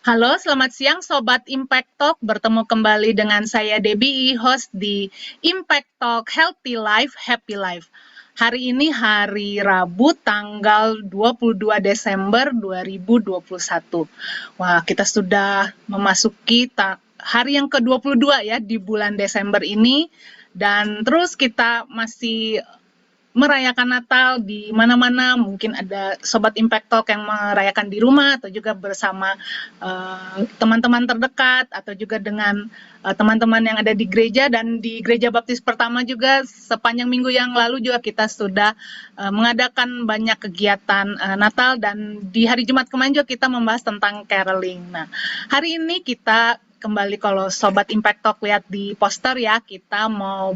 Halo, selamat siang Sobat Impact Talk. Bertemu kembali dengan saya Debbie, host di Impact Talk Healthy Life, Happy Life. Hari ini hari Rabu tanggal 22 Desember 2021. Wah, kita sudah memasuki hari yang ke-22 ya di bulan Desember ini. Dan terus kita masih merayakan Natal di mana-mana, mungkin ada Sobat Impact Talk yang merayakan di rumah atau juga bersama teman-teman terdekat atau juga dengan teman-teman yang ada di gereja. Dan di Gereja Baptis Pertama juga sepanjang minggu yang lalu juga kita sudah mengadakan banyak kegiatan Natal, dan di hari Jumat kemarin juga kita membahas tentang caroling. Nah, hari ini kita kembali, kalau Sobat Impact Talk lihat di poster ya, kita mau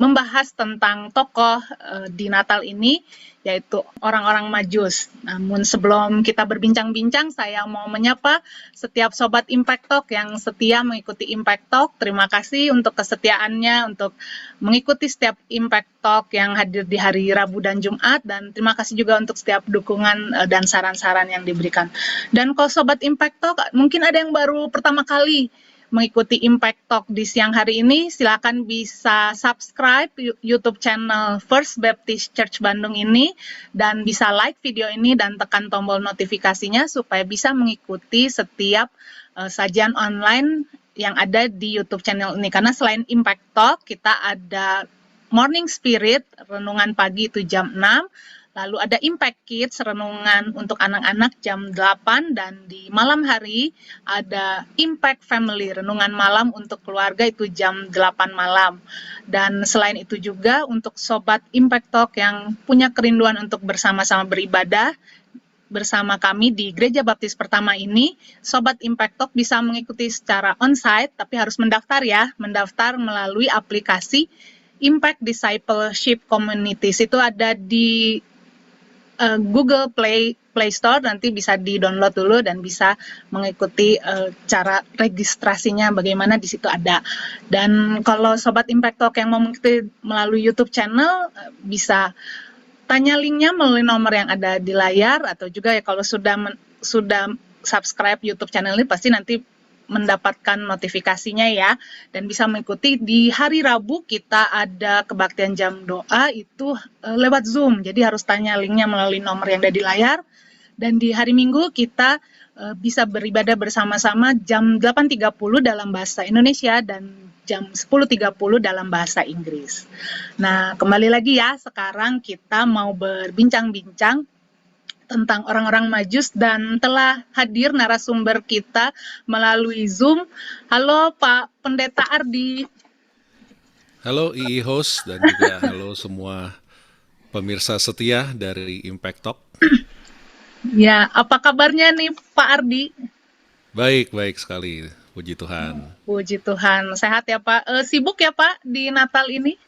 membahas tentang tokoh di Natal ini, yaitu orang-orang Majus. Namun sebelum kita berbincang-bincang, saya mau menyapa setiap Sobat Impact Talk yang setia mengikuti Impact Talk. Terima kasih untuk kesetiaannya, untuk mengikuti setiap Impact Talk yang hadir di hari Rabu dan Jumat, dan terima kasih juga untuk setiap dukungan dan saran-saran yang diberikan. Dan kalau Sobat Impact Talk, mungkin ada yang baru pertama kali mengikuti Impact Talk di siang hari ini, silakan bisa subscribe YouTube channel First Baptist Church Bandung ini, dan bisa like video ini dan tekan tombol notifikasinya supaya bisa mengikuti setiap sajian online yang ada di YouTube channel ini. Karena selain Impact Talk, kita ada Morning Spirit, renungan pagi itu jam 6, lalu ada Impact Kids, renungan untuk anak-anak jam 8, dan di malam hari ada Impact Family, renungan malam untuk keluarga itu jam 8 malam. Dan selain itu juga untuk Sobat Impact Talk yang punya kerinduan untuk bersama-sama beribadah bersama kami di Gereja Baptis Pertama ini, Sobat Impact Talk bisa mengikuti secara onsite, tapi harus mendaftar ya, mendaftar melalui aplikasi Impact Discipleship Communities. Itu ada di Google Play Store, nanti bisa di-download dulu dan bisa mengikuti cara registrasinya bagaimana, di situ ada. Dan kalau Sobat Impact Talk yang mau mengikuti melalui YouTube channel, bisa tanya linknya melalui nomor yang ada di layar, atau juga ya kalau sudah subscribe YouTube channel ini pasti nanti mendapatkan notifikasinya ya, dan bisa mengikuti. Di hari Rabu kita ada kebaktian jam doa itu lewat Zoom, jadi harus tanya linknya melalui nomor yang ada di layar. Dan di hari Minggu kita bisa beribadah bersama-sama jam 8.30 dalam bahasa Indonesia dan jam 10.30 dalam bahasa Inggris. Nah, kembali lagi ya, sekarang kita mau berbincang-bincang tentang orang-orang Majus, dan telah hadir narasumber kita melalui Zoom. Halo Pak Pendeta Ardi. Halo II host, dan juga halo semua pemirsa setia dari Impact Talk. Ya, apa kabarnya nih Pak Ardi? Baik sekali, puji Tuhan. Puji Tuhan, sehat ya Pak. Sibuk ya Pak di Natal ini?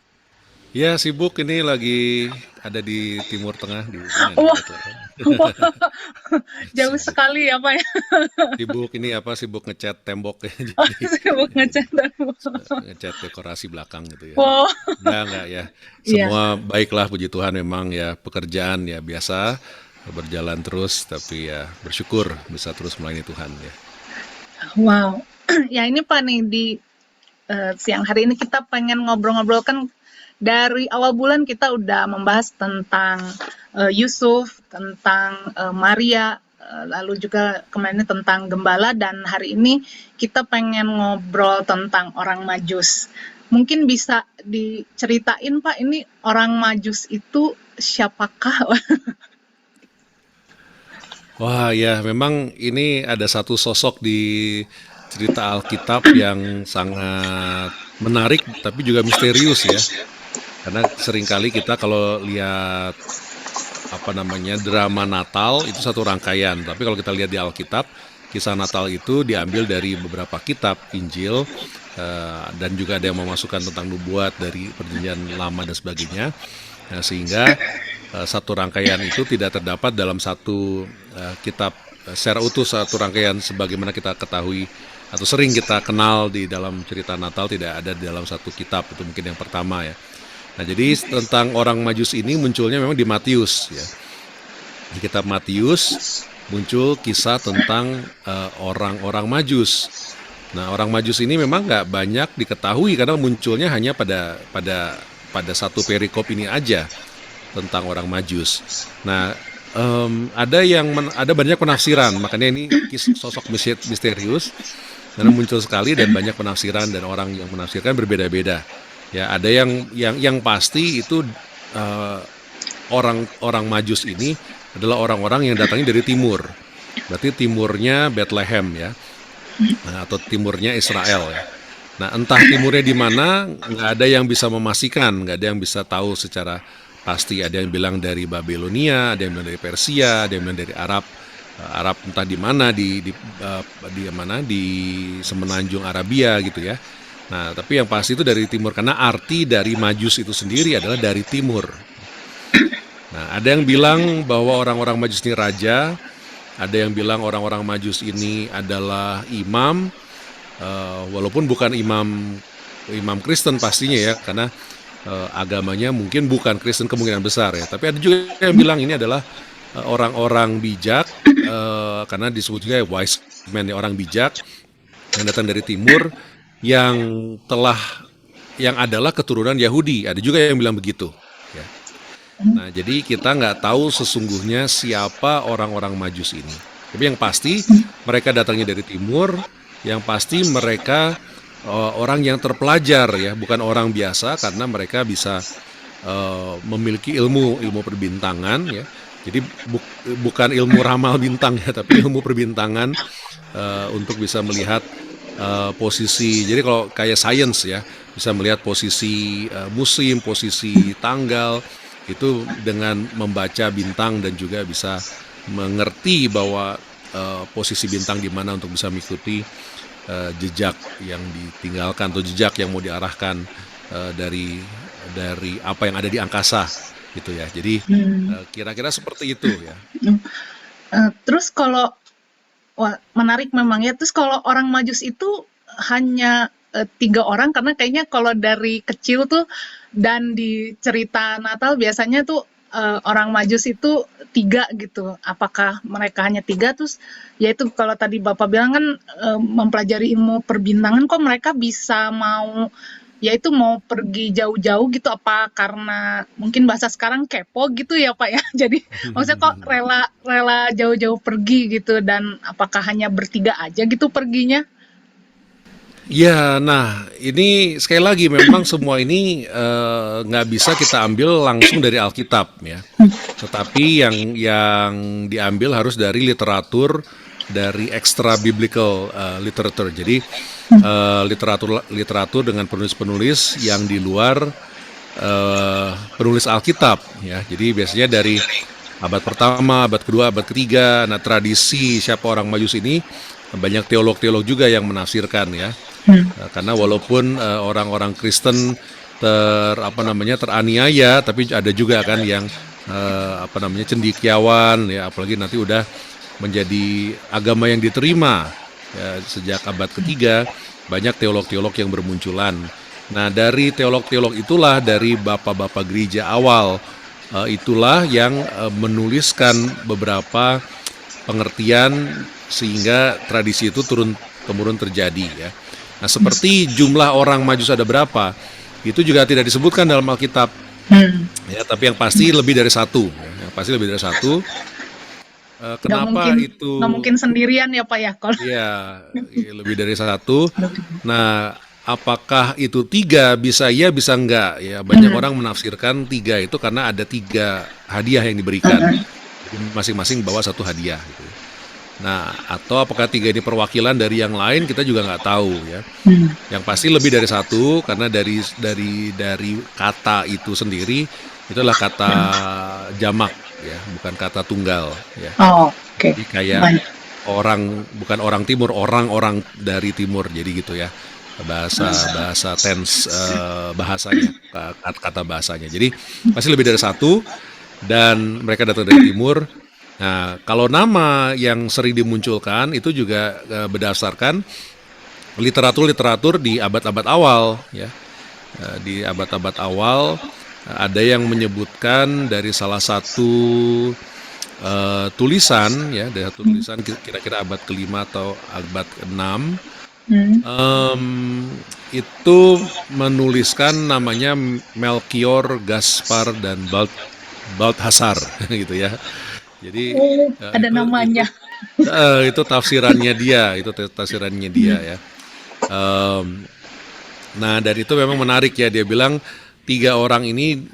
Ya, sibuk, ini lagi ada di Timur Tengah, di mana Wah, nih? wah, jauh sekali ya Pak ya. Sibuk ini sibuk ngecat tembok ya, Oh, jadi sibuk ngecat. ngecat dekorasi belakang gitu ya. Wow, Enggak ya. iya. Semua baiklah, puji Tuhan, memang ya pekerjaan ya biasa berjalan terus, tapi ya bersyukur bisa terus melayani Tuhan ya. Wow. Ya ini Pak nih, di siang hari ini kita pengen ngobrol-ngobrol, kan dari awal bulan kita udah membahas tentang Yusuf, tentang Maria, lalu juga kemarin tentang gembala, dan hari ini kita pengen ngobrol tentang orang Majus. Mungkin bisa diceritain Pak, ini orang Majus itu siapakah? Wah ya, memang ini ada satu sosok di cerita Alkitab yang sangat menarik tapi juga misterius ya. Karena seringkali kita kalau lihat drama Natal itu satu rangkaian, tapi kalau kita lihat di Alkitab, kisah Natal itu diambil dari beberapa kitab Injil, dan juga ada yang memasukkan tentang nubuat dari Perjanjian Lama dan sebagainya. Nah, sehingga satu rangkaian itu tidak terdapat dalam satu kitab secara utuh. Satu rangkaian sebagaimana kita ketahui atau sering kita kenal di dalam cerita Natal tidak ada di dalam satu kitab. Itu mungkin yang pertama ya. Nah, jadi tentang orang Majus ini munculnya memang di Matius ya. Di kitab Matius muncul kisah tentang orang-orang Majus. Nah, orang Majus ini memang nggak banyak diketahui karena munculnya hanya pada satu perikop ini aja tentang orang Majus. Nah, ada banyak penafsiran, makanya ini sosok misterius karena muncul sekali dan banyak penafsiran dan orang yang menafsirkan berbeda-beda. Ya, ada yang pasti itu eh, orang Majus ini adalah orang-orang yang datangnya dari timur. Berarti timurnya Bethlehem ya. Nah, atau timurnya Israel ya. Nah, entah timurnya di mana, nggak ada yang bisa memastikan, nggak ada yang bisa tahu secara pasti. Ada yang bilang dari Babilonia, ada yang bilang dari Persia, ada yang bilang dari Arab. Arab entah di mana di semenanjung Arabia gitu ya. Nah, tapi yang pasti itu dari timur karena arti dari Majus itu sendiri adalah dari timur. Nah, ada yang bilang bahwa orang-orang Majus ini raja, ada yang bilang orang-orang Majus ini adalah imam, walaupun bukan imam Kristen pastinya ya, karena agamanya mungkin bukan Kristen kemungkinan besar ya. Tapi ada juga yang bilang ini adalah orang-orang bijak, karena disebut juga wise men, ya, orang bijak yang datang dari timur yang adalah keturunan Yahudi. Ada juga yang bilang begitu. Ya. Nah, jadi kita nggak tahu sesungguhnya siapa orang-orang Majus ini. Tapi yang pasti mereka datangnya dari timur, yang pasti mereka orang yang terpelajar ya, bukan orang biasa karena mereka bisa memiliki ilmu perbintangan ya. Jadi bukan ilmu ramal bintang ya, tapi ilmu perbintangan untuk bisa melihat posisi. Jadi kalau kayak sains ya, bisa melihat posisi musim, posisi tanggal itu dengan membaca bintang dan juga bisa mengerti bahwa posisi bintang di mana untuk bisa mengikuti jejak yang ditinggalkan atau jejak yang mau diarahkan dari apa yang ada di angkasa gitu ya. Jadi kira-kira seperti itu ya. Terus kalau menarik memang ya. Terus kalau orang Majus itu hanya 3 orang, karena kayaknya kalau dari kecil tuh dan di cerita Natal biasanya tuh orang Majus itu 3 gitu. Apakah mereka hanya 3? Terus yaitu kalau tadi Bapak bilang kan mempelajari ilmu perbintangan, kok mereka bisa mau pergi jauh-jauh gitu, apa karena mungkin bahasa sekarang kepo gitu ya Pak ya? Jadi maksudnya kok rela jauh-jauh pergi gitu, dan apakah hanya bertiga aja gitu perginya? Ya, nah ini sekali lagi memang semua ini nggak bisa kita ambil langsung dari Alkitab ya. Tetapi yang diambil harus dari literatur, dari extra biblical literature. Jadi literatur dengan penulis-penulis yang di luar penulis Alkitab ya. Jadi biasanya dari abad pertama, abad kedua, abad ketiga. Nah, tradisi siapa orang Majus ini banyak teolog-teolog juga yang menafsirkan ya. Karena walaupun orang-orang Kristen teraniaya, tapi ada juga kan yang cendekiawan ya, apalagi nanti udah menjadi agama yang diterima ya, sejak abad ketiga banyak teolog-teolog yang bermunculan. Nah, dari teolog-teolog itulah, dari bapak-bapak gereja awal itulah yang menuliskan beberapa pengertian sehingga tradisi itu turun-temurun terjadi ya. Nah, seperti jumlah orang Majus ada berapa, itu juga tidak disebutkan dalam Alkitab. Ya, tapi yang pasti lebih dari satu. Ya, yang pasti lebih dari satu. Kenapa itu? Nggak mungkin sendirian ya Pak ya? Kalau Ya, lebih dari satu. Nah, apakah itu 3? Bisa iya, bisa enggak. Ya, banyak orang menafsirkan 3 itu karena ada 3 hadiah yang diberikan. Masing-masing bawa 1 hadiah. Gitu. Nah, atau apakah 3 ini perwakilan dari yang lain, kita juga nggak tahu ya. Yang pasti lebih dari 1 karena dari kata itu sendiri itu adalah kata jamak ya, bukan kata tunggal ya. Oke. Jadi kayak bukan orang timur, orang-orang dari timur, jadi gitu ya. Bahasa tense bahasanya, kata bahasanya. Jadi pasti lebih dari 1 dan mereka datang dari timur. Nah, kalau nama yang sering dimunculkan itu juga berdasarkan literatur di abad-abad awal ya. Di abad-abad awal ada yang menyebutkan dari salah satu tulisan ya, dari satu tulisan kira-kira abad kelima atau abad ke-6 Hmm. itu menuliskan namanya Melchior, Gaspar dan Balthasar gitu ya. Jadi Oh, ada itu namanya. itu tafsirannya dia, itu tafsirannya dia ya. Em, Nah, dan itu memang menarik ya. Dia bilang tiga orang ini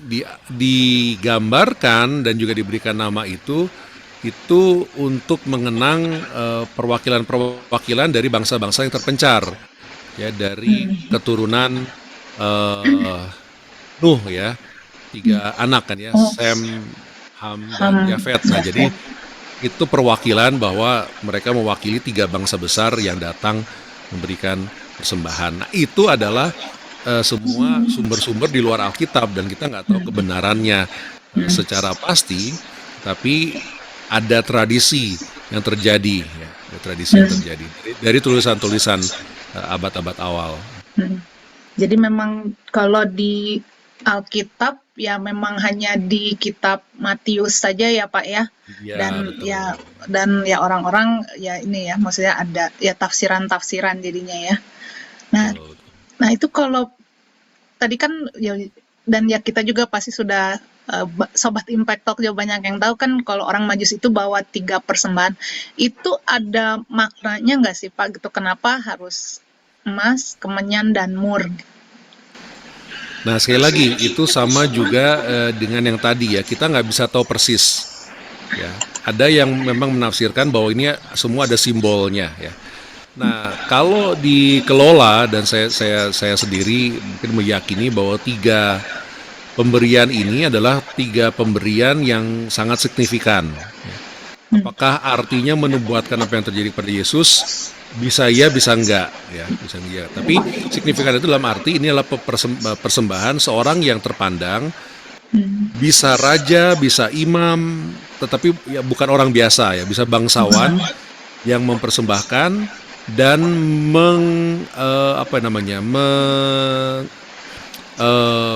digambarkan dan juga diberikan nama itu untuk mengenang perwakilan-perwakilan dari bangsa-bangsa yang terpencar ya, dari Hmm. keturunan eh, Nuh ya, tiga anak kan ya, Oh, Sem, Ham dan ham, Yafet. Nah, ya, jadi itu perwakilan bahwa mereka mewakili tiga bangsa besar yang datang memberikan persembahan. Nah, itu adalah semua sumber-sumber di luar Alkitab dan kita nggak tahu kebenarannya secara pasti, tapi ada tradisi yang terjadi, ya, ada tradisi yang terjadi dari tulisan-tulisan abad-abad awal. Hmm. Jadi memang kalau di Alkitab ya memang hanya di kitab Matius saja ya Pak ya. Iya, Dan ya betul. orang-orang ya ini ya maksudnya ada ya tafsiran-tafsiran jadinya ya. Nah, Betul. nah itu kalau tadi kan ya dan ya kita juga pasti sudah Sobat Impact Talk juga banyak yang tahu kan kalau orang Majus itu bawa 3 persembahan. Itu ada maknanya nggak sih Pak gitu kenapa harus emas, kemenyan, dan mur? Nah, sekali lagi itu sama juga dengan yang tadi ya, kita nggak bisa tahu persis. Ya, ada yang memang menafsirkan bahwa ini semua ada simbolnya ya. Nah, kalau dikelola dan saya sendiri mungkin meyakini bahwa tiga pemberian ini adalah tiga pemberian yang sangat signifikan. Apakah artinya menubuatkan apa yang terjadi pada Yesus? Bisa ya, bisa enggak, ya, bisa enggak. Tapi signifikan itu dalam arti ini adalah persembahan seorang yang terpandang, bisa raja, bisa imam, tetapi ya bukan orang biasa ya, bisa bangsawan yang mempersembahkan dan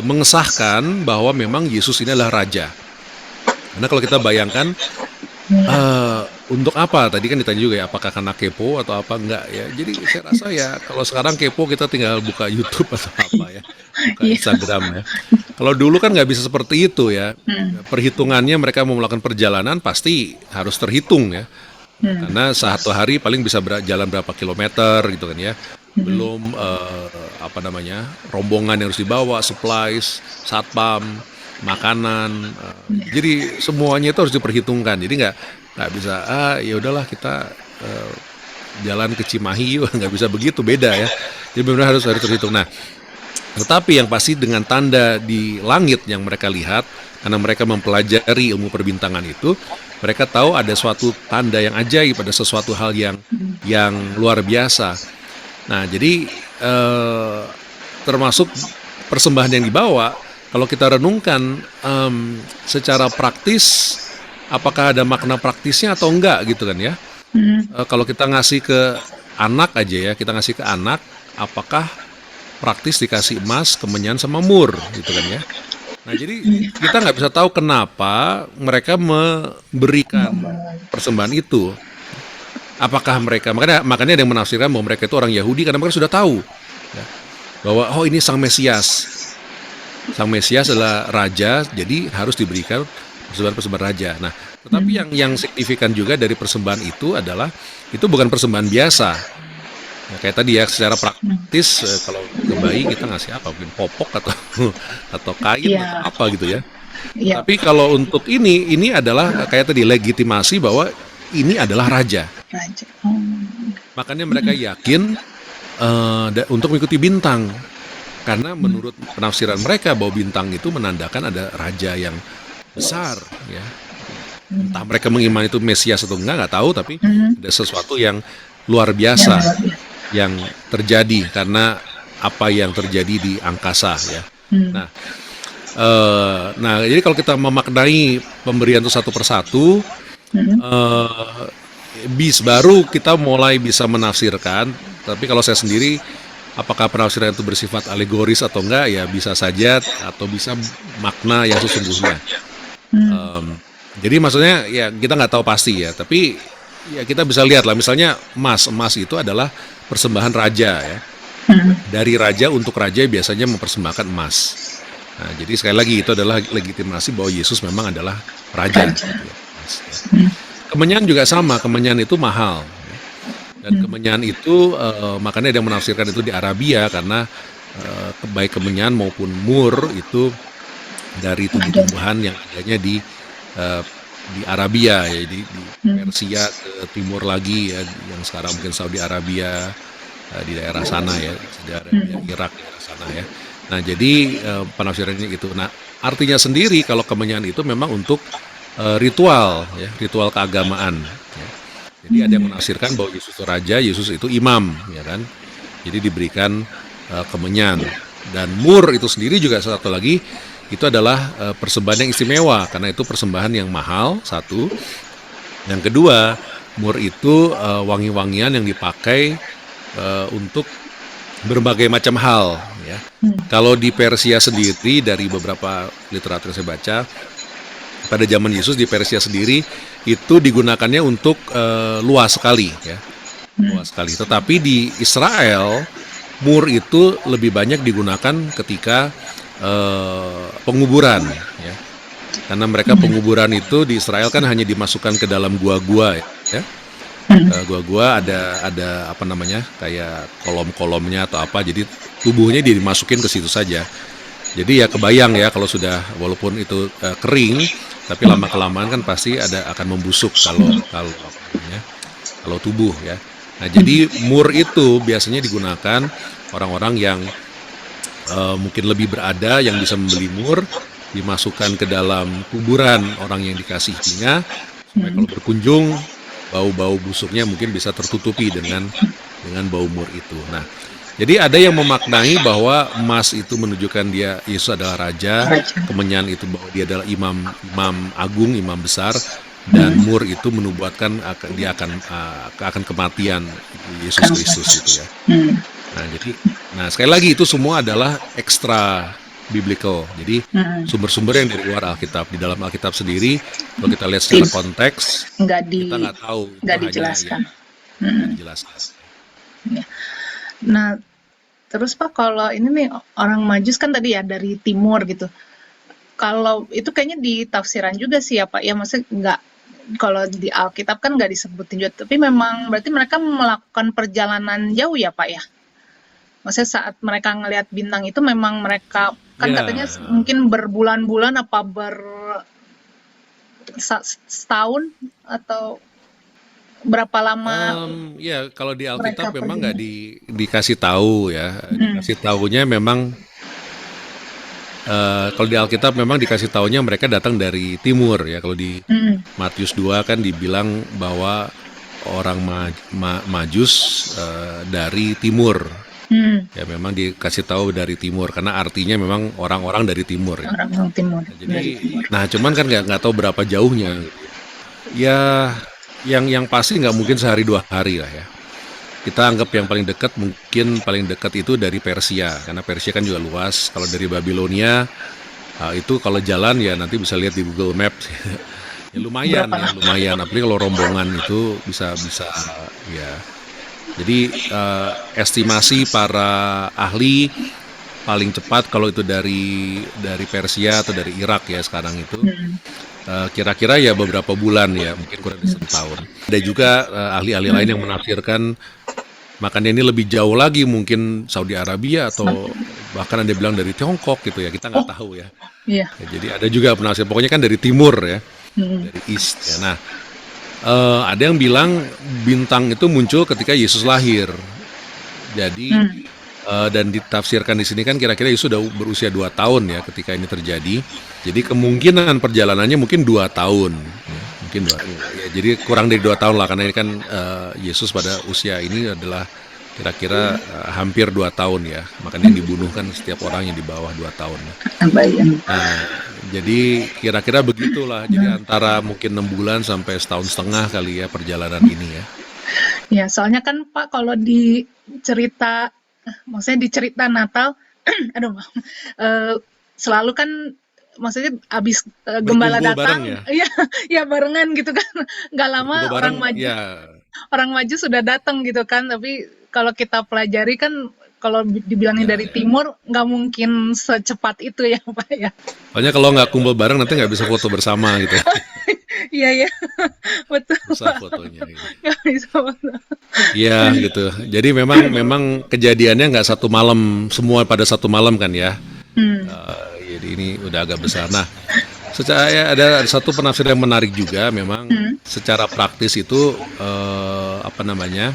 mengesahkan bahwa memang Yesus ini adalah raja. Karena kalau kita bayangkan untuk apa? Tadi kan ditanya juga ya, apakah karena kepo atau apa enggak ya. Jadi saya rasa ya kalau sekarang kepo kita tinggal buka YouTube atau apa ya, buka Iya. Instagram ya. Kalau dulu kan nggak bisa seperti itu ya. Perhitungannya mereka mau melakukan perjalanan pasti harus terhitung ya. Karena satu hari paling bisa jalan berapa kilometer gitu kan ya. Belum rombongan yang harus dibawa, supplies, satpam, makanan. Jadi semuanya itu harus diperhitungkan. Jadi nggak bisa ya udahlah kita jalan ke Cimahi yuk, nggak bisa begitu, beda ya. Jadi benar harus terhitung. Nah, tetapi yang pasti dengan tanda di langit yang mereka lihat, karena mereka mempelajari ilmu perbintangan itu, mereka tahu ada suatu tanda yang ajaib, ada sesuatu hal yang luar biasa. Nah, jadi termasuk persembahan yang dibawa, kalau kita renungkan secara praktis, apakah ada makna praktisnya atau enggak gitu kan ya? Kalau kita ngasih ke anak aja ya, kita ngasih ke anak, apakah praktis dikasih emas, kemenyan sama mur gitu kan ya? Nah, jadi kita nggak bisa tahu kenapa mereka memberikan persembahan itu. Apakah mereka, makanya ada yang menafsirkan bahwa mereka itu orang Yahudi karena mereka sudah tahu ya, bahwa oh ini Sang Mesias. Sang Mesias adalah raja, jadi harus diberikan persembahan raja. Nah, tetapi yang signifikan juga dari persembahan itu adalah itu bukan persembahan biasa. Nah, kayak tadi ya, secara praktis kalau ke bayi kita ngasih apa? Mungkin popok atau kain atau Iya. apa gitu ya. Iya. Tapi kalau untuk ini adalah kayak tadi legitimasi bahwa ini adalah raja. Raja. Makanya mereka yakin untuk mengikuti bintang. Karena menurut penafsiran mereka bahwa bintang itu menandakan ada raja yang besar ya. Entah mereka mengimani itu Mesias atau enggak tahu, tapi ada sesuatu yang luar biasa yang terjadi karena apa yang terjadi di angkasa ya. Nah, jadi kalau kita memaknai pemberian itu satu persatu, baru kita mulai bisa menafsirkan. Tapi kalau saya sendiri, apakah penafsiran itu bersifat alegoris atau enggak ya bisa saja, atau bisa makna yang sesungguhnya. Jadi maksudnya ya kita nggak tahu pasti ya, tapi ya kita bisa lihat lah misalnya emas itu adalah persembahan raja ya. Hmm. Dari raja untuk raja biasanya mempersembahkan emas. Nah, jadi sekali lagi itu adalah legitimasi bahwa Yesus memang adalah raja Raja. gitu ya. Emas, ya. Hmm. Kemenyan juga sama, kemenyan itu mahal. Ya. Dan Hmm. kemenyan itu makanya ada yang menafsirkan itu di Arabia karena baik kemenyan maupun mur itu dari Ada. tumbuh-tumbuhan yang adanya eh, di Arabia ya di Hmm. Persia ke timur lagi ya yang sekarang mungkin Saudi Arabia di daerah sana ya Saudi Arabia Hmm. Irak daerah sana ya. Nah jadi penafsirannya itu. Nah artinya sendiri kalau kemenyan itu memang untuk ritual ya ritual keagamaan. Ya. Jadi ada yang Hmm. menafsirkan bahwa Yesus itu raja, Yesus itu imam ya kan. Jadi diberikan kemenyan dan mur itu sendiri juga satu lagi itu adalah persembahan yang istimewa karena itu persembahan yang mahal satu. Yang kedua, mur itu wangi-wangian yang dipakai untuk berbagai macam hal ya. Hmm. Kalau di Persia sendiri dari beberapa literatur yang saya baca pada zaman Yesus di Persia sendiri itu digunakannya untuk luas sekali ya, Hmm. luas sekali. Tetapi di Israel mur itu lebih banyak digunakan ketika penguburan ya. Karena mereka penguburan itu di Israel kan hanya dimasukkan ke dalam gua-gua ya. Hmm. Gua-gua ada apa namanya kayak kolom-kolomnya atau apa jadi tubuhnya dimasukin ke situ saja. Jadi ya kebayang ya kalau sudah walaupun itu kering tapi lama kelamaan kan pasti ada akan membusuk kalau kalau apa namanya kalau tubuh ya. Nah jadi mur itu biasanya digunakan orang-orang yang mungkin lebih berada yang bisa membeli mur dimasukkan ke dalam kuburan orang yang dikasihinya supaya Hmm. kalau berkunjung bau-bau busuknya mungkin bisa tertutupi dengan bau mur itu. Nah, jadi ada yang memaknai bahwa emas itu menunjukkan dia Yesus adalah raja, Raja. kemenyan itu bahwa dia adalah imam agung, imam besar, dan Hmm. mur itu menubuatkan dia akan kematian Yesus Kan. Kristus gitu ya. Hmm. Nah, jadi sekali lagi itu semua adalah ekstra biblical. Jadi Hmm. sumber-sumber yang dari luar Alkitab. Di dalam Alkitab sendiri kalau kita lihat secara Tid- konteks kita nggak tahu itu nggak hanya ya dijelaskan. nggak Hmm. dijelaskan. Ya. Nah, terus Pak, kalau ini nih orang Majus kan tadi ya dari timur gitu. Kalau itu kayaknya di tafsiran juga sih ya Pak. Ya maksudnya nggak, kalau di Alkitab kan nggak disebutin juga. Tapi memang berarti mereka melakukan perjalanan jauh ya Pak ya. Maksudnya saat mereka ngelihat bintang itu memang mereka kan katanya Ya, mungkin berbulan-bulan apa setahun atau berapa lama ya kalau di mereka Alkitab memang nggak perginya. dikasih tahu ya. Hmm. Dikasih tahunya memang kalau di Alkitab memang dikasih tahunya mereka datang dari timur ya. Kalau di Hmm. Matius 2 kan dibilang bahwa orang Majus dari timur. Hmm. Ya memang dikasih tahu dari timur karena artinya memang orang-orang dari timur ya. Orang timur, Nah, dari jadi, timur. nah cuman kan nggak tahu berapa jauhnya gitu ya. Ya, yang pasti nggak mungkin sehari 2 hari lah ya. Kita anggap yang paling dekat itu dari Persia karena Persia kan juga luas. Kalau dari Babilonia itu kalau jalan ya nanti bisa lihat di Google Maps. Berapa Ya lama? lumayan. Apalagi kalau rombongan itu bisa bisa ya. Jadi estimasi para ahli paling cepat kalau itu dari Persia atau dari Irak ya sekarang itu Hmm. kira-kira ya beberapa bulan ya mungkin kurang dari setahun. Ada juga ahli-ahli lain yang menafsirkan makanya ini lebih jauh lagi mungkin Saudi Arabia atau bahkan ada yang bilang dari Tiongkok gitu ya kita Oh, nggak tahu ya. iya. Ya, jadi ada juga penafsir pokoknya kan dari timur ya Hmm. dari east ya. Nah ada yang bilang bintang itu muncul ketika Yesus lahir. Jadi Hmm. dan ditafsirkan di sini kan kira-kira Yesus sudah berusia 2 tahun ya ketika ini terjadi. Jadi kemungkinan perjalanannya mungkin 2 tahun. Ya, mungkin ya, jadi kurang dari 2 tahun lah karena ini kan Yesus pada usia ini adalah kira-kira hampir 2 tahun ya. Makanya yang dibunuh kan setiap orang yang di bawah 2 tahun. Ya. Bayang. Nah, jadi kira-kira begitulah. Jadi antara mungkin 6 bulan sampai setahun setengah kali ya perjalanan ini ya. Ya, soalnya kan Pak kalau di cerita, maksudnya di cerita Natal, aduh, maaf, selalu kan maksudnya abis gembala Berkumpul bareng datang, ya. iya, ya barengan gitu kan. Nggak lama Berkumpul bareng ya. orang maju sudah datang gitu kan. Tapi kalau kita pelajari kan, kalau dibilangin Ya, dari ya. timur nggak mungkin secepat itu ya Pak ya. Soalnya kalau nggak kumpul bareng nanti nggak bisa foto bersama gitu ya. Iya ya, betul Susah Pak. fotonya gitu. Nggak bisa betul. Iya gitu. Jadi memang memang kejadiannya nggak satu malam semua pada satu malam kan ya. Hmm. Jadi ini udah agak besar. Nah, secara ya ada satu penafsiran yang menarik juga. Memang Hmm. secara praktis itu apa namanya?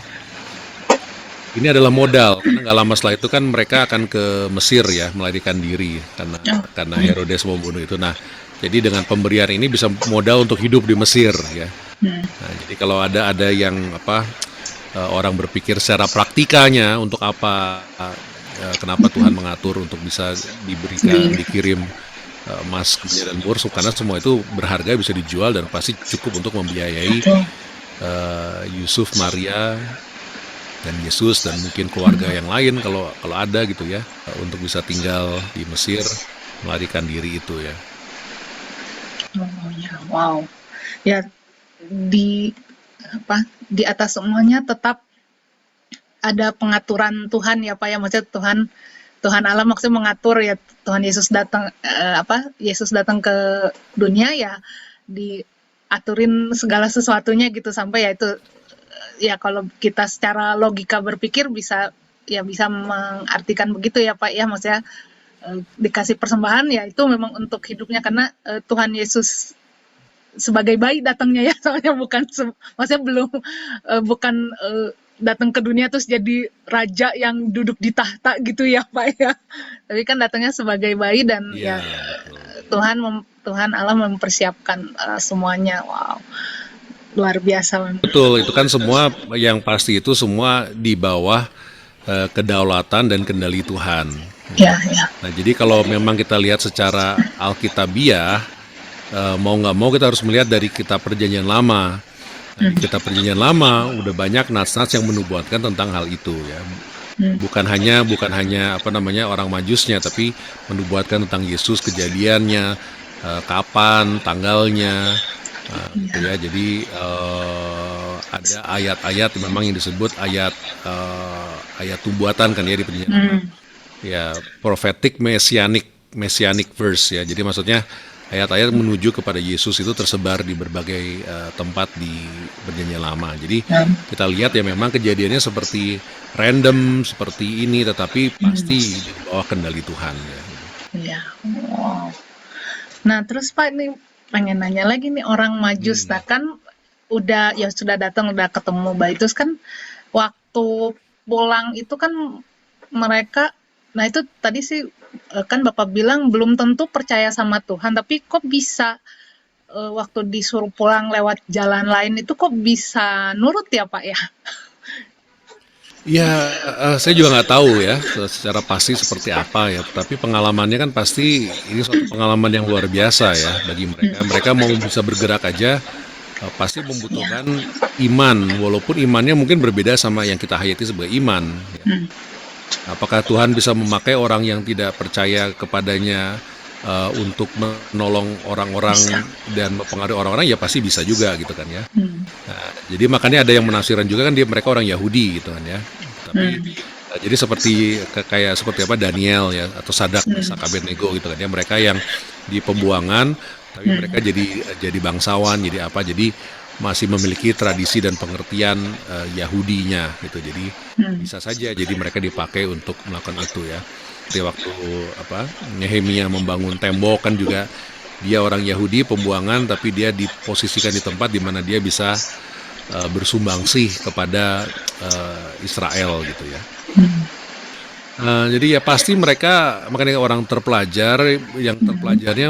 Ini adalah modal karena nggak lama setelah itu kan mereka akan ke Mesir ya melarikan diri Oh. karena Herodes membunuh itu. Nah, jadi dengan pemberian ini bisa modal untuk hidup di Mesir ya. Hmm. Nah, jadi kalau ada yang apa orang berpikir secara praktikanya untuk apa kenapa Tuhan mengatur untuk bisa diberikan dikirim emas kemudian dan mur karena semua itu berharga bisa dijual dan pasti cukup untuk membiayai Betul. Yusuf, Maria dan Yesus dan mungkin keluarga yang lain kalau ada gitu ya untuk bisa tinggal di Mesir melarikan diri itu ya. Oh ya, wow. Ya, di di atas semuanya tetap ada pengaturan Tuhan ya Pak ya, maksudnya Tuhan Allah maksudnya mengatur ya. Tuhan Yesus datang Yesus datang ke dunia ya, diaturin segala sesuatunya gitu, sampai ya itu ya kalau kita secara logika berpikir bisa mengartikan begitu ya Pak ya, maksudnya dikasih persembahan ya itu memang untuk hidupnya, karena Tuhan Yesus sebagai bayi datangnya ya, soalnya maksudnya belum bukan datang ke dunia terus jadi raja yang duduk di tahta gitu ya Pak ya. Tapi kan datangnya sebagai bayi dan Iya, ya betul. Tuhan Allah mempersiapkan semuanya. Wow, luar biasa memang. Betul, itu kan semua yang pasti itu semua di bawah kedaulatan dan kendali Tuhan. Ya, ya. Nah, jadi kalau memang kita lihat secara alkitabiah, mau nggak mau kita harus melihat dari kitab Perjanjian Lama. Nah, di kitab Perjanjian Lama udah banyak nas-nas yang menubuatkan tentang hal itu ya. Bukan hanya apa namanya orang Majusnya, tapi menubuatkan tentang Yesus, kejadiannya, kapan, tanggalnya, gitu ya. Jadi ada ayat-ayat memang yang disebut ayat nubuatan kan ya di Perjanjian Lama. Ya, prophetic messianic verse ya. Jadi maksudnya ayat-ayat menuju kepada Yesus itu tersebar di berbagai tempat di Perjanjian Lama. Jadi kita lihat ya memang kejadiannya seperti random seperti ini, tetapi pasti di bawah kendali Tuhan ya. Ya, wow. Nah, terus Pak, ini pengen nanya lagi nih, orang Majus kan sudah datang, udah ketemu bayi, terus kan waktu pulang itu kan mereka, nah itu tadi sih kan Bapak bilang belum tentu percaya sama Tuhan, tapi kok bisa waktu disuruh pulang lewat jalan lain itu kok bisa nurut ya Pak ya? Ya, saya juga nggak tahu ya secara pasti seperti apa ya. Tapi pengalamannya kan pasti ini suatu pengalaman yang luar biasa ya bagi mereka. Mereka mau bisa bergerak aja pasti membutuhkan iman, walaupun imannya mungkin berbeda sama yang kita hayati sebagai iman. Ya. Apakah Tuhan bisa memakai orang yang tidak percaya kepadanya untuk menolong orang-orang dan mempengaruhi orang-orang? Ya pasti bisa juga gitu kan ya. Nah, jadi makanya ada yang menafsirkan juga kan mereka orang Yahudi gitu kan ya. Tapi jadi kayak seperti apa Daniel ya atau Sadak, Mesak, Abednego gitu kan ya, mereka yang di pembuangan tapi mereka jadi bangsawan, jadi apa, jadi masih memiliki tradisi dan pengertian Yahudinya gitu. Jadi bisa saja jadi mereka dipakai untuk melakukan itu ya. Seperti waktu Nehemia membangun tembok kan juga dia orang Yahudi pembuangan, tapi dia diposisikan di tempat di mana dia bisa bersumbangsih kepada Israel gitu ya. Jadi ya pasti mereka makanya orang terpelajar yang terpelajarnya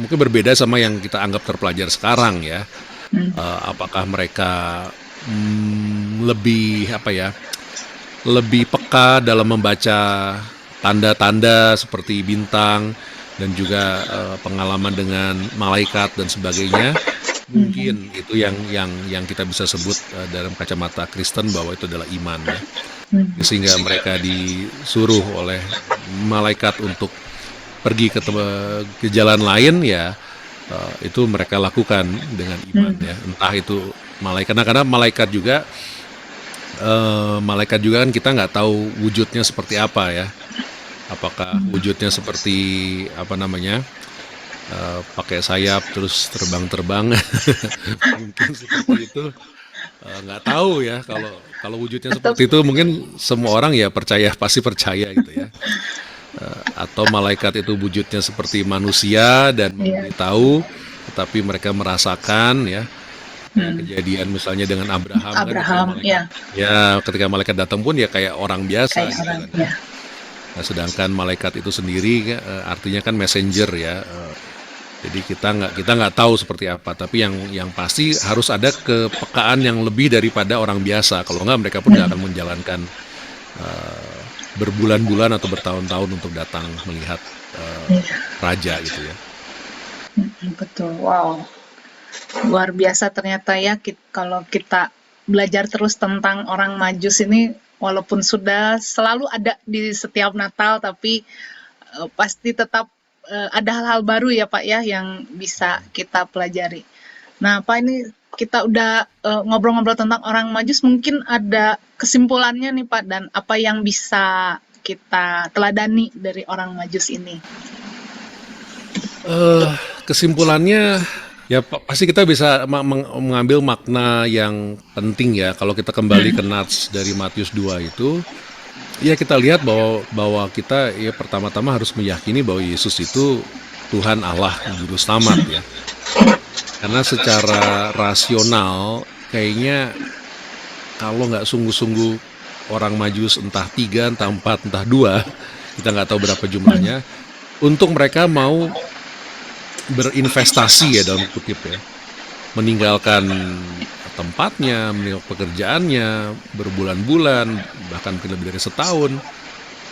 mungkin berbeda sama yang kita anggap terpelajar sekarang ya. Apakah mereka lebih lebih peka dalam membaca tanda-tanda seperti bintang dan juga pengalaman dengan malaikat dan sebagainya. Mungkin itu yang kita bisa sebut dalam kacamata Kristen bahwa itu adalah iman ya. Sehingga mereka disuruh oleh malaikat untuk pergi ke jalan lain ya, itu mereka lakukan dengan iman ya. Entah itu malaikat, karena malaikat juga kan kita nggak tahu wujudnya seperti apa ya. Apakah wujudnya seperti apa namanya, pakai sayap terus terbang-terbang, mungkin seperti itu. Nggak tahu ya, kalau wujudnya Atau seperti itu mungkin semua orang ya pasti percaya gitu ya. Atau malaikat itu wujudnya seperti manusia dan ya, memberitahu, tetapi mereka merasakan ya. Kayak hmm, kejadian misalnya dengan Abraham kan, ketika Abraham malaikat ya, ya ketika malaikat datang pun ya kayak orang biasa kayak gitu orang kan ya. ya. Nah, sedangkan malaikat itu sendiri artinya kan messenger ya. Jadi kita nggak tahu seperti apa, tapi yang pasti harus ada kepekaan yang lebih daripada orang biasa. Kalau nggak mereka pun nggak akan menjalankan eh, berbulan-bulan atau bertahun-tahun untuk datang melihat Iya, raja gitu ya. betul. Wow, luar biasa ternyata ya kalau kita belajar terus tentang orang Majus ini, walaupun sudah selalu ada di setiap Natal, tapi pasti tetap ada hal-hal baru ya Pak ya yang bisa kita pelajari. Nah Pak, ini kita udah ngobrol-ngobrol tentang orang Majus, mungkin ada kesimpulannya nih Pak, dan apa yang bisa kita teladani dari orang Majus ini. Eh, Kesimpulannya ya pasti kita bisa mengambil makna yang penting ya. Kalau kita kembali ke nats dari Matius 2 itu, ya kita lihat bahwa kita ya pertama-tama harus meyakini bahwa Yesus itu Tuhan Allah juru selamat ya. Karena secara rasional kayaknya kalau nggak sungguh-sungguh orang Majus entah tiga, entah empat, entah dua, kita nggak tahu berapa jumlahnya, untuk mereka mau berinvestasi ya dalam kutip ya, meninggalkan tempatnya, meninggalkan pekerjaannya berbulan-bulan, bahkan mungkin lebih dari setahun,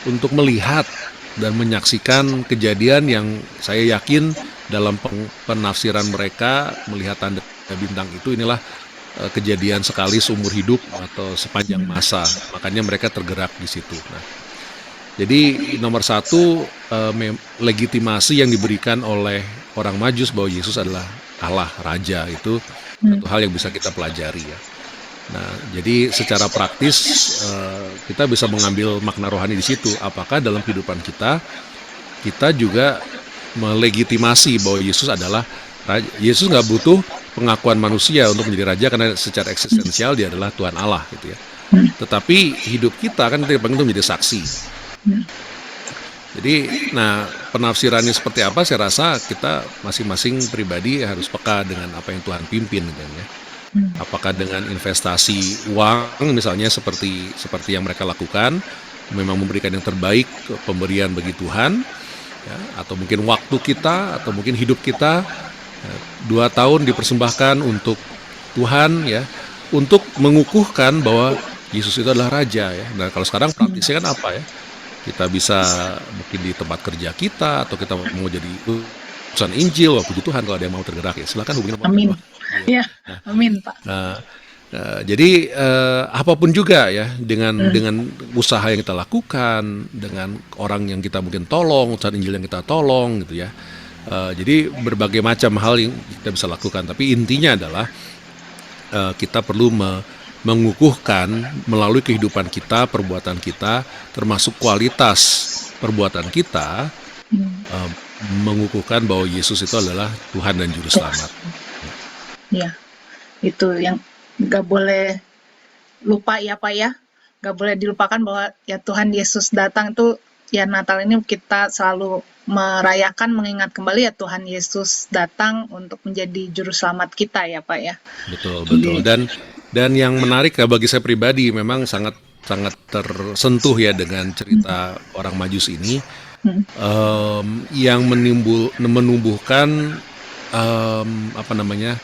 untuk melihat dan menyaksikan kejadian yang saya yakin dalam penafsiran mereka melihat tanda bintang itu inilah kejadian sekali seumur hidup atau sepanjang masa. Makanya mereka tergerak di situ. Nah, jadi nomor satu, legitimasi yang diberikan oleh orang Majus bahwa Yesus adalah Allah, Raja, itu satu hal yang bisa kita pelajari ya. Nah, jadi secara praktis kita bisa mengambil makna rohani di situ. Apakah dalam kehidupan kita juga melegitimasi bahwa Yesus adalah Raja. Yesus nggak butuh pengakuan manusia untuk menjadi Raja karena secara eksistensial dia adalah Tuhan Allah gitu ya. Tetapi hidup kita kan kita dipanggil untuk menjadi saksi. Jadi, nah penafsirannya seperti apa? Saya rasa kita masing-masing pribadi harus peka dengan apa yang Tuhan pimpin, kan ya. Apakah dengan investasi uang, misalnya seperti yang mereka lakukan, memang memberikan yang terbaik, pemberian bagi Tuhan, ya, atau mungkin waktu kita, atau mungkin hidup kita, 2 tahun dipersembahkan untuk Tuhan, ya, untuk mengukuhkan bahwa Yesus itu adalah Raja, ya. Nah, kalau sekarang praktisnya kan apa ya? Kita bisa mungkin di tempat kerja kita, atau kita mau jadi utusan Injil, wah puji Tuhan kalau ada yang mau tergerak ya silakan hubungi nomor Amin. bawah. Ya, amin Pak. Nah, jadi apapun juga ya dengan usaha yang kita lakukan, dengan orang yang kita mungkin tolong, utusan Injil yang kita tolong gitu ya. Jadi berbagai macam hal yang kita bisa lakukan, tapi intinya adalah kita perlu mengukuhkan melalui kehidupan kita, perbuatan kita, termasuk kualitas perbuatan kita, mengukuhkan bahwa Yesus itu adalah Tuhan dan Juru Selamat. Ya, itu yang nggak boleh lupa ya Pak ya. Nggak boleh dilupakan bahwa ya Tuhan Yesus datang itu, ya Natal ini kita selalu merayakan, mengingat kembali ya Tuhan Yesus datang untuk menjadi Juru Selamat kita ya Pak ya. Betul, betul. Dan yang menarik ya bagi saya pribadi memang sangat sangat tersentuh ya dengan cerita orang Majus ini, yang menumbuhkan apa namanya,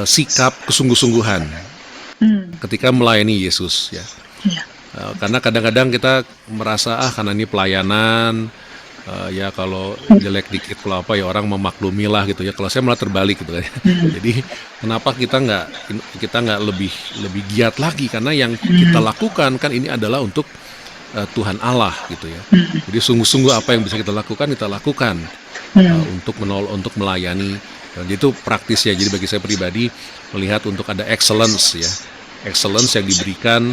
sikap kesungguh-sungguhan ketika melayani Yesus ya. Iya. Karena kadang-kadang kita merasa karena ini pelayanan, ya kalau jelek dikit kalau apa ya orang memaklumi lah gitu ya. Kalau saya malah terbalik gitu kan. Jadi kenapa kita nggak lebih giat lagi, karena yang kita lakukan kan ini adalah untuk Tuhan Allah gitu ya. Hmm. Jadi sungguh-sungguh apa yang bisa kita lakukan untuk melayani. Jadi itu praktis ya. Jadi bagi saya pribadi melihat untuk ada excellence ya, excellence yang diberikan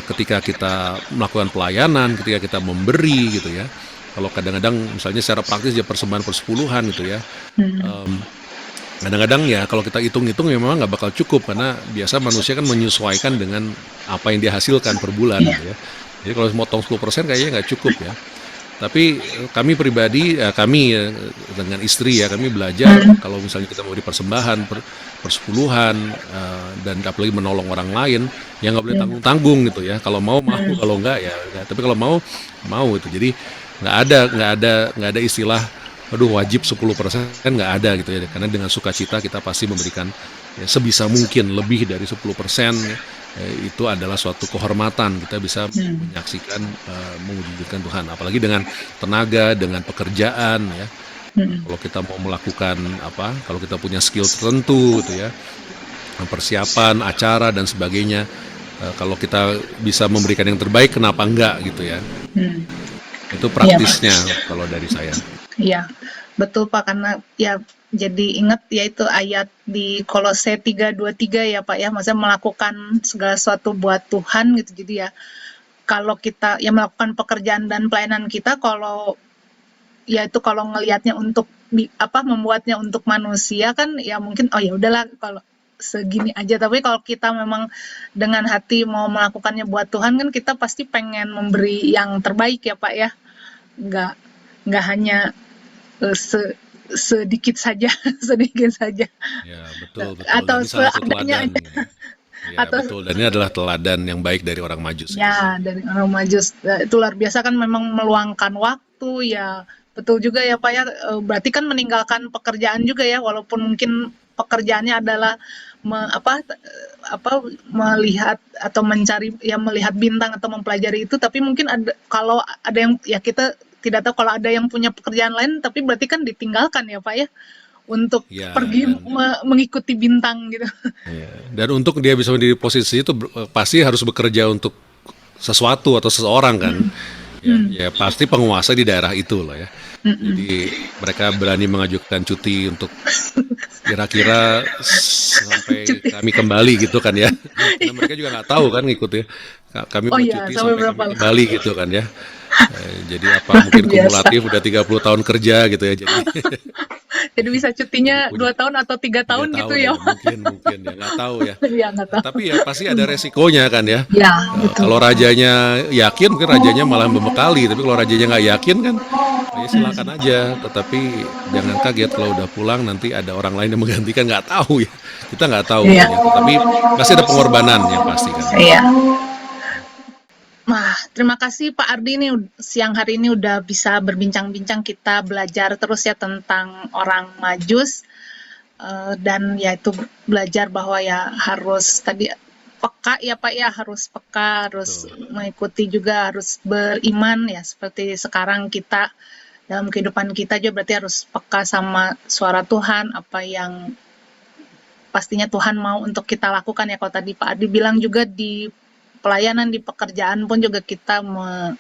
ketika kita melakukan pelayanan, ketika kita memberi gitu ya. Kalau kadang-kadang misalnya secara praktis ya persembahan persepuluhan gitu ya. Kadang-kadang ya kalau kita hitung-hitung ya memang nggak bakal cukup karena biasa manusia kan menyesuaikan dengan apa yang dia hasilkan per bulan gitu ya. Jadi kalau motong 10% kayaknya nggak cukup ya. Tapi kami pribadi, dengan istri ya, kami belajar kalau misalnya kita mau di persembahan, persepuluhan, dan apalagi menolong orang lain, ya nggak boleh tanggung-tanggung gitu ya. Kalau mau, kalau enggak ya. Tapi kalau mau itu. Jadi nggak ada istilah, aduh wajib 10% kan nggak ada gitu ya. Karena dengan sukacita kita pasti memberikan ya, sebisa mungkin lebih dari 10%. Itu adalah suatu kehormatan kita bisa menyaksikan mewujudkan Tuhan, apalagi dengan tenaga, dengan pekerjaan ya. Kalau kita mau melakukan kalau kita punya skill tertentu gitu ya, persiapan acara dan sebagainya, kalau kita bisa memberikan yang terbaik kenapa enggak gitu ya. Itu praktisnya kalau dari saya. Iya, betul Pak, karena ya jadi ingat ya itu ayat di Kolose 3:23 ya Pak ya, maksudnya melakukan segala sesuatu buat Tuhan gitu. Jadi ya kalau kita ya melakukan pekerjaan dan pelayanan kita, kalau ya itu kalau ngelihatnya untuk membuatnya untuk manusia kan ya mungkin oh ya udahlah kalau segini aja, tapi kalau kita memang dengan hati mau melakukannya buat Tuhan kan kita pasti pengen memberi yang terbaik ya Pak ya, nggak hanya sedikit saja sedikit saja Ya betul atau dan ini salah satu seadanya teladan aja ya. Ya atau betul, dan ini adalah teladan yang baik dari orang Majus ini. ya dari orang Majus. Itu luar biasa kan, memang meluangkan waktu ya, betul juga ya Pak ya. Berarti kan meninggalkan pekerjaan juga ya, walaupun mungkin pekerjaannya adalah melihat atau mencari ya, melihat bintang atau mempelajari itu, tapi mungkin kalau ada yang ya kita tidak tahu, kalau ada yang punya pekerjaan lain tapi berarti kan ditinggalkan ya Pak ya untuk Ya, pergi mengikuti bintang gitu. dan untuk dia bisa menjadi posisi itu pasti harus bekerja untuk sesuatu atau seseorang kan. Ya pasti penguasa di daerah itu loh ya. Jadi mereka berani mengajukan cuti untuk kira-kira sampai Cuti. kami kembali gitu kan ya. Karena mereka juga nggak tahu kan ngikut ya. Kami Oh mau iya, cuti sampai sampai berapa kami lama? kembali gitu kan ya. Jadi mungkin Biasa. kumulatif udah 30 tahun kerja gitu ya. Jadi bisa Jadi cutinya punya 2 tahun atau 3 3 tahun gitu tahun ya. ya, mungkin ya nggak tahu ya. Ya nggak tahu. Tapi ya pasti ada resikonya kan ya. Ya, betul. Kalau rajanya yakin mungkin rajanya malah membekali, tapi kalau rajanya nggak yakin kan ya silakan aja. Tetapi jangan kaget kalau udah pulang nanti ada orang lain yang menggantikan, nggak tahu ya. Kita nggak tahu Iya. kan ya. Tapi pasti ada pengorbanan yang pasti kan. Iya. Nah, terima kasih Pak Ardi nih, siang hari ini udah bisa berbincang-bincang, kita belajar terus ya tentang orang Majus. Dan ya itu belajar bahwa ya harus tadi peka ya Pak ya, harus peka, harus mengikuti juga, harus beriman ya, seperti sekarang kita dalam kehidupan kita juga berarti harus peka sama suara Tuhan, apa yang pastinya Tuhan mau untuk kita lakukan ya. Kalau tadi Pak Ardi bilang juga di pelayanan, di pekerjaan pun juga kita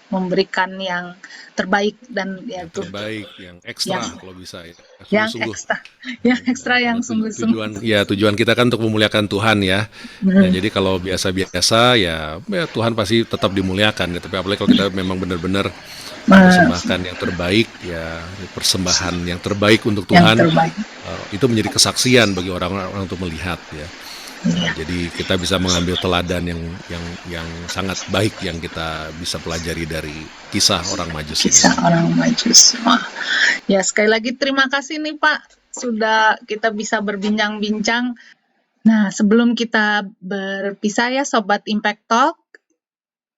memberikan yang terbaik, dan ya Yang itu terbaik, yang ekstra yang kalau bisa ya. yang Sungguh-sungguh. ekstra yang sungguh-sungguh. Tujuan kita kan untuk memuliakan Tuhan ya. Nah, jadi kalau biasa-biasa ya Tuhan pasti tetap dimuliakan ya. Tapi apalagi kalau kita memang benar-benar mempersembahkan yang terbaik ya, persembahan yang terbaik untuk Yang Tuhan, terbaik. itu menjadi kesaksian bagi orang-orang untuk melihat ya. Jadi kita bisa mengambil teladan yang sangat baik yang kita bisa pelajari dari kisah orang Majus ini. Kisah orang Majus. Wah. Ya, sekali lagi terima kasih nih Pak, sudah kita bisa berbincang-bincang. Nah, sebelum kita berpisah ya Sobat Impact Talk,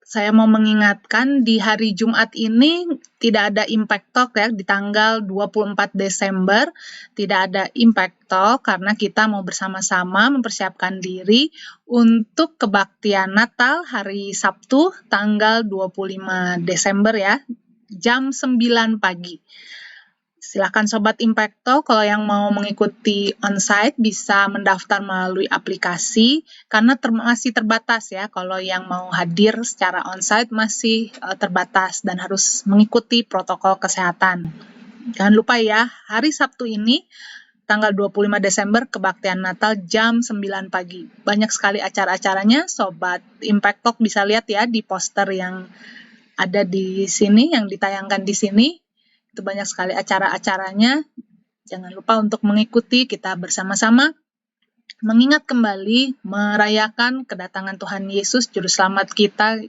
saya mau mengingatkan di hari Jumat ini tidak ada Impact Talk ya, di tanggal 24 Desember tidak ada Impact Talk karena kita mau bersama-sama mempersiapkan diri untuk kebaktian Natal hari Sabtu tanggal 25 Desember ya, jam 9 pagi. Silakan Sobat Impact Talk, kalau yang mau mengikuti onsite bisa mendaftar melalui aplikasi karena masih terbatas ya. Kalau yang mau hadir secara onsite masih terbatas dan harus mengikuti protokol kesehatan. Jangan lupa ya, hari Sabtu ini tanggal 25 Desember kebaktian Natal jam 9 pagi. Banyak sekali acara-acaranya, Sobat Impact Talk bisa lihat ya di poster yang ada di sini, yang ditayangkan di sini. Itu banyak sekali acara-acaranya. Jangan lupa untuk mengikuti, kita bersama-sama mengingat kembali, merayakan kedatangan Tuhan Yesus, Juru Selamat kita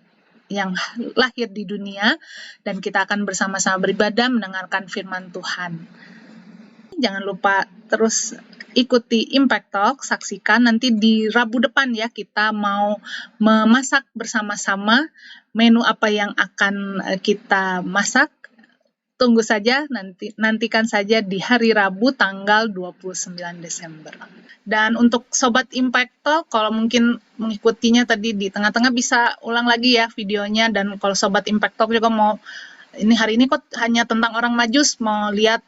yang lahir di dunia, dan kita akan bersama-sama beribadah mendengarkan firman Tuhan. Jangan lupa terus ikuti Impact Talk, saksikan nanti di Rabu depan ya, kita mau memasak bersama-sama menu apa yang akan kita masak. Tunggu saja, nantikan saja di hari Rabu tanggal 29 Desember. Dan untuk Sobat Impact Talk, kalau mungkin mengikutinya tadi di tengah-tengah bisa ulang lagi ya videonya. Dan kalau Sobat Impact Talk juga mau, ini hari ini kok hanya tentang orang Majus, mau lihat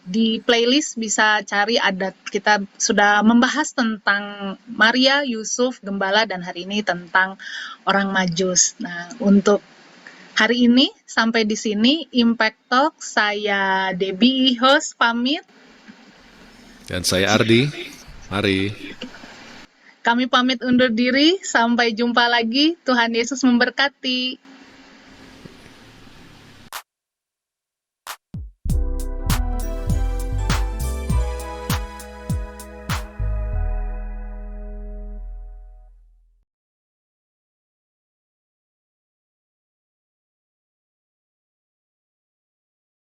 di playlist bisa cari, ada, kita sudah membahas tentang Maria, Yusuf, Gembala, dan hari ini tentang orang Majus. Nah, untuk hari ini sampai di sini Impact Talk, saya Debbie host pamit. Dan saya Ardi, mari. Kami pamit undur diri, sampai jumpa lagi. Tuhan Yesus memberkati.